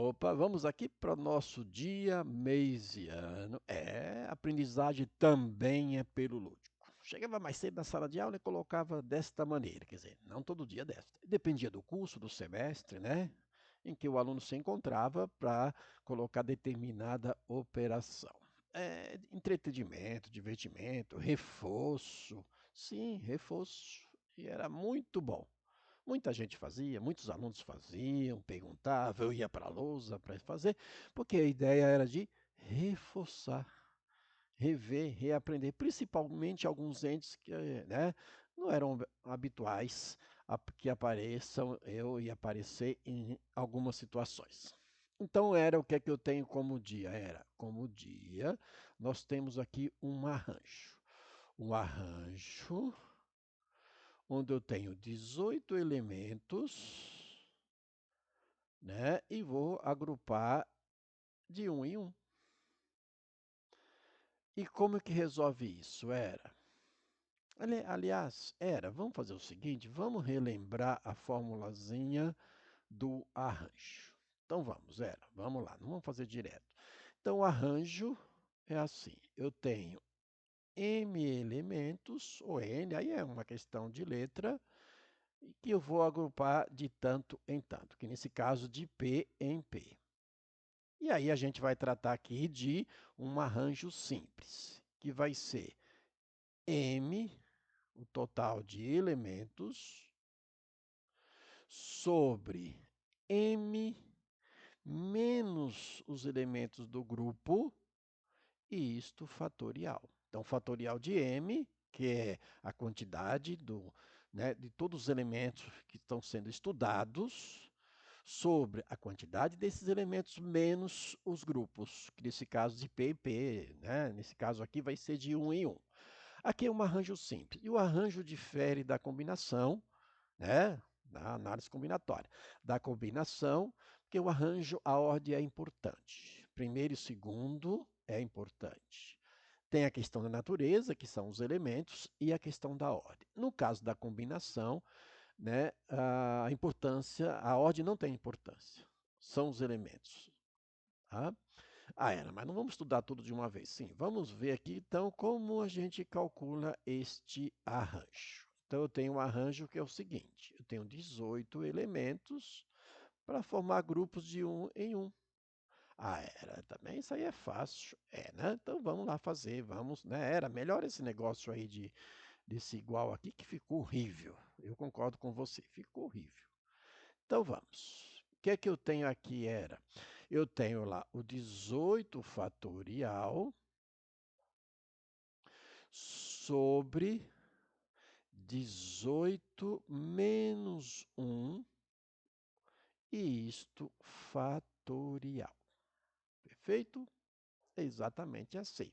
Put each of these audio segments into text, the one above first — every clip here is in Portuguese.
Opa, vamos aqui para o nosso dia, mês e ano. Aprendizagem também é pelo lúdico. Chegava mais cedo na sala de aula e colocava desta maneira, quer dizer, não todo dia desta. Dependia do curso, do semestre, né? Em que o aluno se encontrava para colocar determinada operação. Entretenimento, divertimento, reforço. Sim, reforço. E era muito bom. Muita gente fazia, muitos alunos faziam, perguntavam, eu ia para a lousa para fazer, porque a ideia era de reforçar, rever, reaprender, principalmente alguns entes que né, não eram habituais que apareçam, eu ia aparecer em algumas situações. Então era o que é que eu tenho como dia? Era como dia, nós temos aqui um arranjo. Um arranjo onde eu tenho 18 elementos, né? E vou agrupar de um em um. E como que resolve isso? Vamos fazer o seguinte, vamos relembrar a formulazinha do arranjo. Então vamos lá, não vamos fazer direto. Então o arranjo é assim, eu tenho m elementos, ou n, aí é uma questão de letra, que eu vou agrupar de tanto em tanto, que nesse caso de P em P. E aí a gente vai tratar aqui de um arranjo simples, que vai ser M, o total de elementos, sobre M menos os elementos do grupo, e isto fatorial. Então, fatorial de M, que é a quantidade né, de todos os elementos que estão sendo estudados, sobre a quantidade desses elementos menos os grupos, que nesse caso de P e P, né? Nesse caso aqui vai ser de um em um. Aqui é um arranjo simples, e o arranjo difere da combinação, né? Da análise combinatória. Da combinação, porque o arranjo, a ordem é importante. Primeiro e segundo é importante. Tem a questão da natureza, que são os elementos, e a questão da ordem. No caso da combinação, né, a importância, a ordem não tem importância, são os elementos. Tá? Mas não vamos estudar tudo de uma vez. Sim, vamos ver aqui então como a gente calcula este arranjo. Então eu tenho um arranjo que é o seguinte, eu tenho 18 elementos para formar grupos de um em um. Também isso aí é fácil, né? Então vamos lá fazer, vamos, né? Era melhor esse negócio aí desse igual aqui que ficou horrível. Eu concordo com você, ficou horrível. Então vamos. O que é que eu tenho aqui? Eu tenho lá o 18 fatorial sobre 18 menos 1 e isto fatorial. Perfeito? É exatamente assim.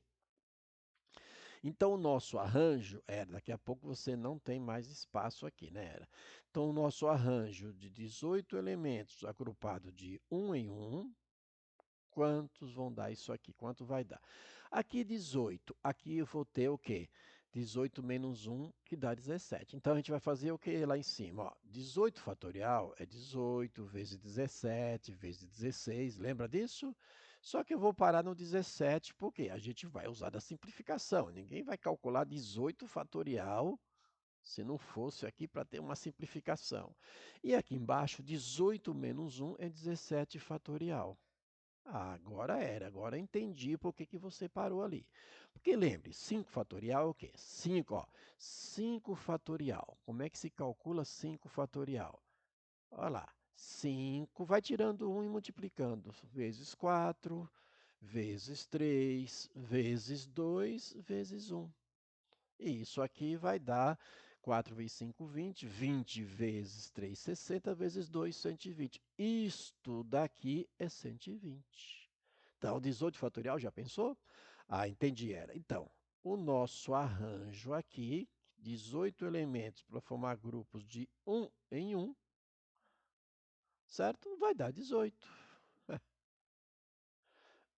Então, o nosso arranjo daqui a pouco você não tem mais espaço aqui, né? Então, o nosso arranjo de 18 elementos agrupado de um em um, quantos vão dar isso aqui? Quanto vai dar? Aqui 18, aqui eu vou ter o quê? 18 menos 1, que dá 17. Então, a gente vai fazer o que lá em cima? Ó, 18 fatorial é 18 vezes 17 vezes 16, lembra disso? Só que eu vou parar no 17, porque a gente vai usar da simplificação. Ninguém vai calcular 18 fatorial se não fosse aqui para ter uma simplificação. E aqui embaixo, 18 menos 1 é 17 fatorial. Agora entendi por que que você parou ali. Porque lembre, 5 fatorial é o quê? 5, ó. 5 fatorial. Como é que se calcula 5 fatorial? Olha lá. 5, vai tirando 1 e multiplicando. Vezes 4, vezes 3, vezes 2, vezes 1. E isso aqui vai dar 4 vezes 5, 20. 20 vezes 3, 60. Vezes 2, 120. Isto daqui é 120. Então, 18 fatorial, já pensou? Entendi, Então, o nosso arranjo aqui, 18 elementos para formar grupos de um em um, certo? Vai dar 18.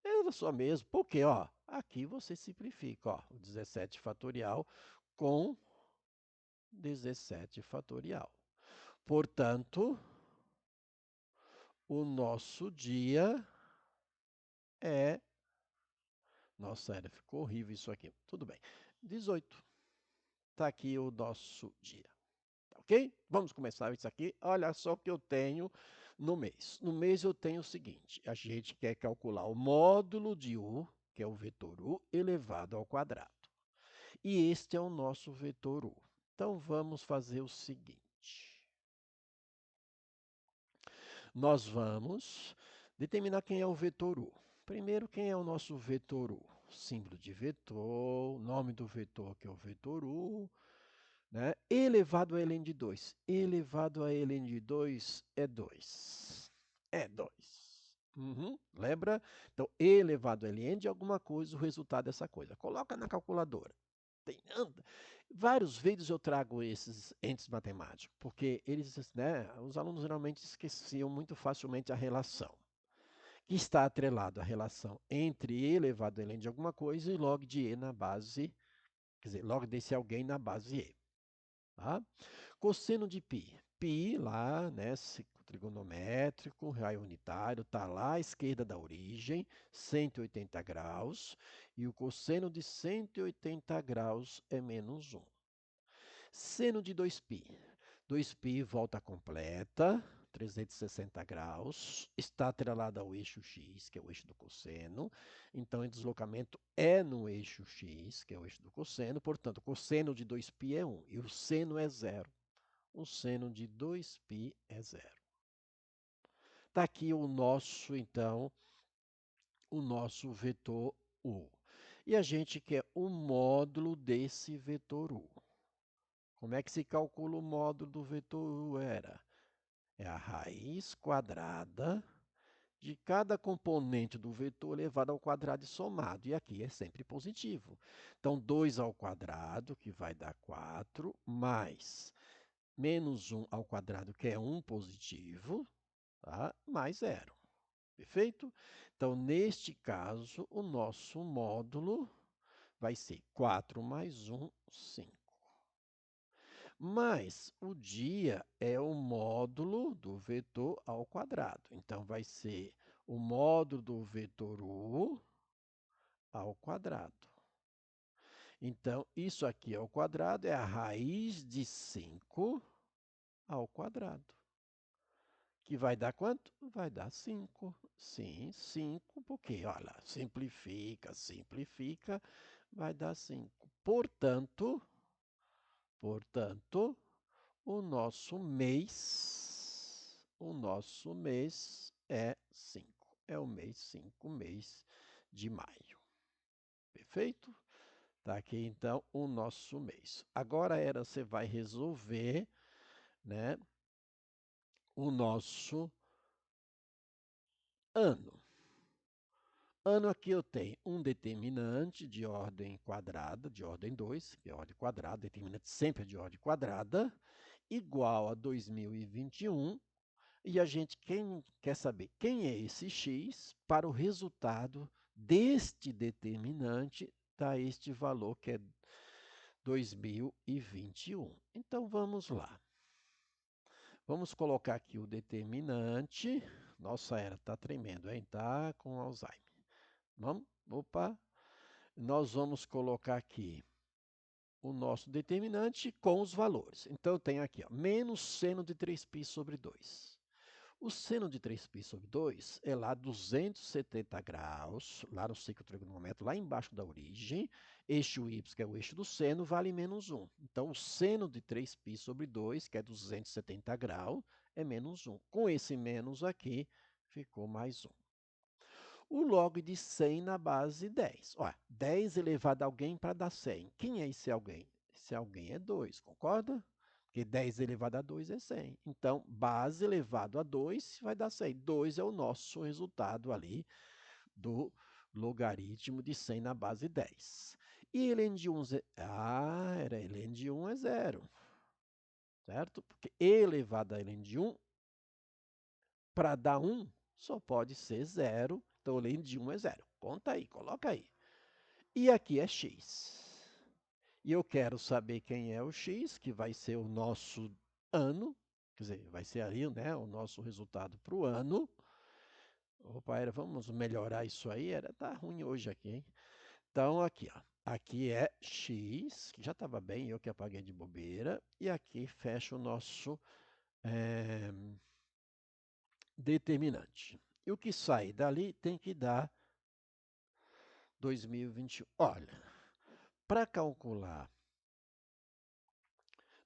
Era só mesmo, porque, ó, aqui você simplifica, ó, o 17 fatorial com 17 fatorial. Portanto, o nosso dia é... Nossa, ficou horrível isso aqui. Tudo bem. 18. Está aqui o nosso dia. Ok? Vamos começar isso aqui. Olha só o que eu tenho no mês. No mês eu tenho o seguinte. A gente quer calcular o módulo de U, que é o vetor U, elevado ao quadrado. E este é o nosso vetor U. Então, vamos fazer o seguinte. Nós vamos determinar quem é o vetor U. Primeiro, quem é o nosso vetor U? Símbolo de vetor, nome do vetor, que é o vetor U, né? Elevado a ln de 2. Elevado a ln de 2 é 2. É 2. Lembra? Então, elevado a ln de alguma coisa, o resultado dessa coisa. Coloca na calculadora. Vários vídeos eu trago esses entes matemáticos, porque eles, né, os alunos geralmente esqueciam muito facilmente a relação, que está atrelado à relação entre e elevado a ln de alguma coisa e log de e na base, quer dizer, log desse alguém na base e. Tá? Cosseno de π. Π lá, né, trigonométrico, raio unitário, está lá à esquerda da origem, 180 graus, e o cosseno de 180 graus é menos 1. Seno de 2π. 2π volta completa, 360 graus, está atrelada ao eixo x, que é o eixo do cosseno. Então, o deslocamento é no eixo x, que é o eixo do cosseno. Portanto, o cosseno de 2π é 1 e o seno é 0. O seno de 2π é 0. Está aqui o nosso, então, o nosso vetor U. E a gente quer o módulo desse vetor U. Como é que se calcula o módulo do vetor U? É a raiz quadrada de cada componente do vetor elevado ao quadrado e somado. E aqui é sempre positivo. Então, 2 ao quadrado, que vai dar 4, mais menos 1 ao quadrado, que é 1 positivo, tá? Mais 0. Perfeito? Então, neste caso, o nosso módulo vai ser 4 mais 1, 5. Mas o dia é o módulo do vetor ao quadrado. Então, vai ser o módulo do vetor U ao quadrado. Então, isso aqui ao quadrado é a raiz de 5 ao quadrado. Que vai dar quanto? Vai dar 5. Sim, 5, porque, olha, simplifica, simplifica, vai dar 5. Portanto, o nosso mês é 5. É o mês 5, mês de maio. Perfeito? Tá aqui, então, o nosso mês. Agora, você vai resolver, né, o nosso ano. Ano aqui eu tenho um determinante de ordem quadrada, de ordem 2, que é ordem quadrada, determinante sempre é de ordem quadrada, igual a 2021. E a gente quer saber quem é esse x para o resultado deste determinante, dá este valor que é 2021. Então, vamos lá. Vamos colocar aqui o determinante. Nossa, está tremendo, hein? Está com Alzheimer. Vamos? Opa! Nós vamos colocar aqui o nosso determinante com os valores. Então, eu tenho aqui, ó, menos seno de 3π sobre 2. O seno de 3π sobre 2 é lá 270 graus, lá no ciclo trigonométrico, lá embaixo da origem. Eixo y, que é o eixo do seno, vale menos 1. Então, o seno de 3π sobre 2, que é 270 graus, é menos 1. Com esse menos aqui, ficou mais 1. O log de 100 na base 10. Olha, 10 elevado a alguém para dar 100. Quem é esse alguém? Esse alguém é 2, concorda? Porque 10 elevado a 2 é 100. Então, base elevado a 2 vai dar 100. 2 é o nosso resultado ali do logaritmo de 100 na base 10. E ln de 1, ln de 1 é 0. Certo? Porque elevado a ln de 1, para dar 1, só pode ser 0. Então, ln de 1 é 0. Conta aí, coloca aí. E aqui é x. E eu quero saber quem é o x, que vai ser o nosso ano, quer dizer, vai ser ali, né, o nosso resultado para o ano. papai era, vamos melhorar isso aí, tá ruim hoje aqui, hein? Então, aqui, ó. Aqui é x, que já estava bem, eu que apaguei de bobeira. E aqui fecha o nosso determinante. E o que sai dali tem que dar 2021. Olha, para calcular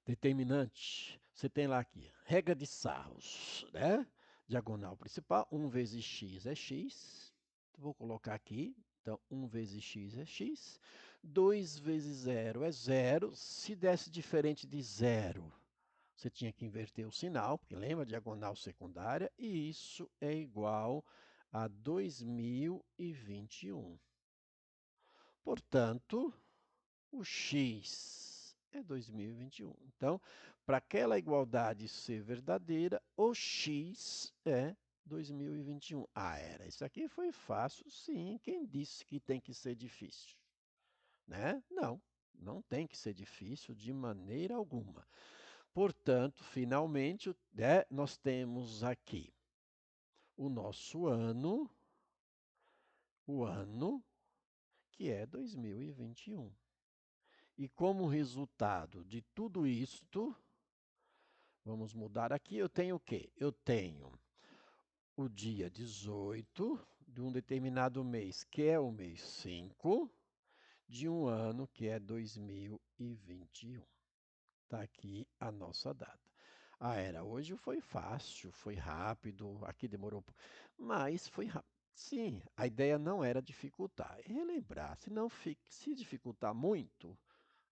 determinante, você tem lá aqui, regra de Sarros, né? Diagonal principal, 1 vezes x é x. Vou colocar aqui, então 1 vezes x é x. 2 vezes 0 é 0. Se desse diferente de 0, você tinha que inverter o sinal, porque lembra, diagonal secundária, e isso é igual a 2021. Portanto, o x é 2021. Então, para aquela igualdade ser verdadeira, o x é 2021. Ah, era. Isso aqui foi fácil, sim. Quem disse que tem que ser difícil? Né? Não, não tem que ser difícil de maneira alguma. Portanto, finalmente, né, nós temos aqui o nosso ano, o ano que é 2021. E como resultado de tudo isto, vamos mudar aqui, eu tenho o quê? Eu tenho o dia 18 de um determinado mês, que é o mês 5, de um ano que é 2021. Está aqui a nossa data. Ah, hoje foi fácil, foi rápido, aqui demorou um pouco, mas foi rápido. Sim, a ideia não era dificultar, é relembrar. Se dificultar muito,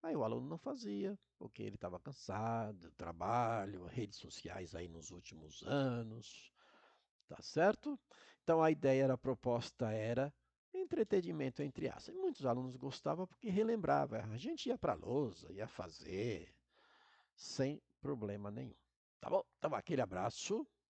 aí o aluno não fazia, porque ele estava cansado, trabalho, redes sociais aí nos últimos anos, tá certo? Então a ideia a proposta era entretenimento entre aspas. E muitos alunos gostavam porque relembrava, a gente ia para a lousa, ia fazer, sem problema nenhum. Tá bom? Então aquele abraço.